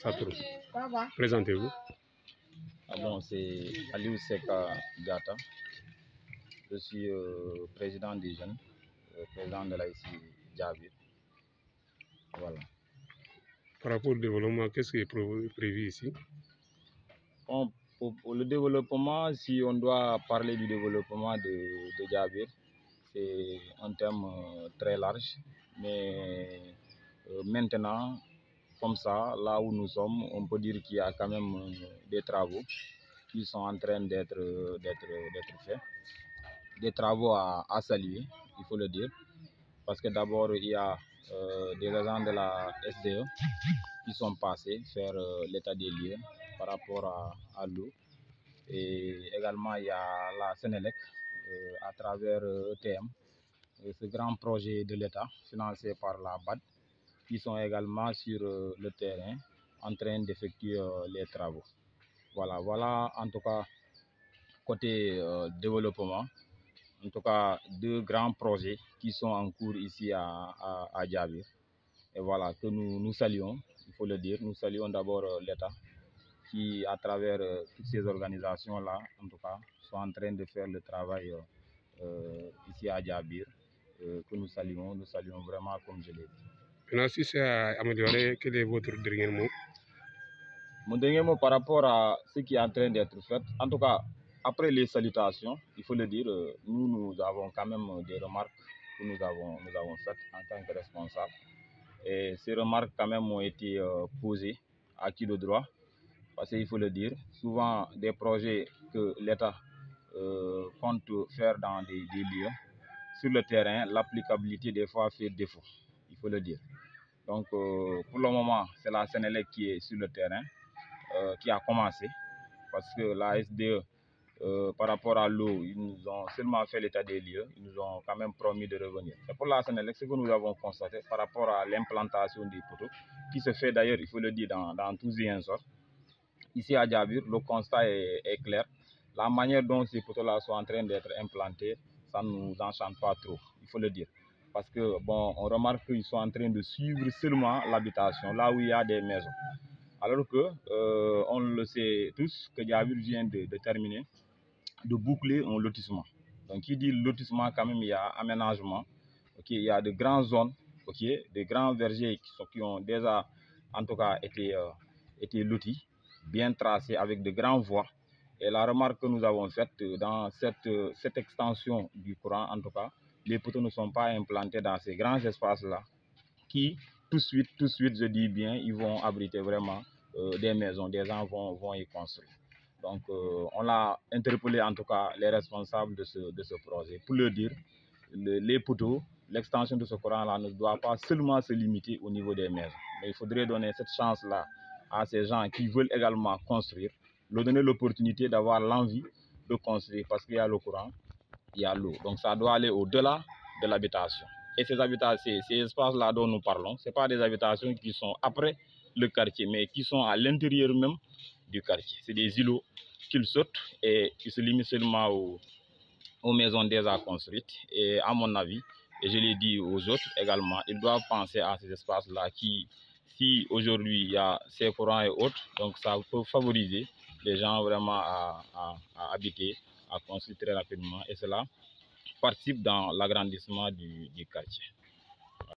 Satrour. Présentez-vous. Bon, c'est Aliou Seka Gata. Je suis président des jeunes, président de l'AIC Djabir. Voilà. Par rapport au développement, qu'est-ce qui est prévu ici? Bon, pour le développement, si on doit parler du développement de Djabir, c'est un thème très large. Mais maintenant, comme ça, là où nous sommes, on peut dire qu'il y a quand même des travaux qui sont en train d'être faits. Des travaux à saluer, il faut le dire. Parce que d'abord, il y a des agents de la SDE qui sont passés faire l'état des lieux par rapport à l'eau. Et également, il y a la Sénélec à travers ETM, ce grand projet de l'État financé par la BAD, qui sont également sur le terrain en train d'effectuer les travaux. Voilà en tout cas côté développement. En tout cas, deux grands projets qui sont en cours ici à Djabir. Et voilà, que nous saluons, il faut le dire. Nous saluons d'abord l'État qui, à travers toutes ces organisations-là, en tout cas, sont en train de faire le travail ici à Djabir, que nous saluons vraiment comme je l'ai dit. Maintenant, si c'est amélioré, quel est votre dernier mot? Mon dernier mot par rapport à ce qui est en train d'être fait, en tout cas, après les salutations, il faut le dire, nous avons quand même des remarques que nous avons faites en tant que responsables. Et ces remarques quand même ont été posées à qui de droit, parce qu'il faut le dire, souvent des projets que l'État compte faire dans des lieux, sur le terrain, l'applicabilité des fois fait défaut, il faut le dire. Donc pour le moment, c'est la Sénélec qui est sur le terrain, qui a commencé, parce que la SDE, par rapport à l'eau, ils nous ont seulement fait l'état des lieux, ils nous ont quand même promis de revenir. Et pour la Sénélec, ce que nous avons constaté par rapport à l'implantation des poteaux, qui se fait d'ailleurs, il faut le dire, dans tous les sorts. Ici à Djabir, le constat est clair. La manière dont ces poteaux-là sont en train d'être implantés, ça ne nous enchante pas trop, il faut le dire. Parce que, bon, on remarque qu'ils sont en train de suivre seulement l'habitation, là où il y a des maisons. Alors que, on le sait tous, que Djabir vient de terminer, de boucler un lotissement. Donc, qui dit lotissement, quand même, il y a aménagement. Okay, il y a de grandes zones, des grands vergers qui ont déjà, en tout cas, été lotis, bien tracés, avec de grandes voies. Et la remarque que nous avons faite dans cette extension du courant, en tout cas, les poteaux ne sont pas implantés dans ces grands espaces-là, qui, tout de suite, je dis bien, ils vont abriter vraiment des maisons, des gens vont y construire. Donc, on a interpellé en tout cas les responsables de ce projet pour leur dire les poteaux, l'extension de ce courant-là ne doit pas seulement se limiter au niveau des maisons. Mais il faudrait donner cette chance-là à ces gens qui veulent également construire, leur donner l'opportunité d'avoir l'envie de construire parce qu'il y a le courant, il y a l'eau. Donc, ça doit aller au-delà de l'habitation. Et ces espaces-là dont nous parlons, ce ne sont pas des habitations qui sont après le quartier, mais qui sont à l'intérieur même du quartier. C'est des îlots qu'ils sautent et qui se limitent seulement aux maisons déjà construites. Et à mon avis, et je l'ai dit aux autres également, ils doivent penser à ces espaces-là qui, si aujourd'hui il y a ces courants et autres, donc ça peut favoriser les gens vraiment à habiter, à construire très rapidement. Et cela participe dans l'agrandissement du quartier.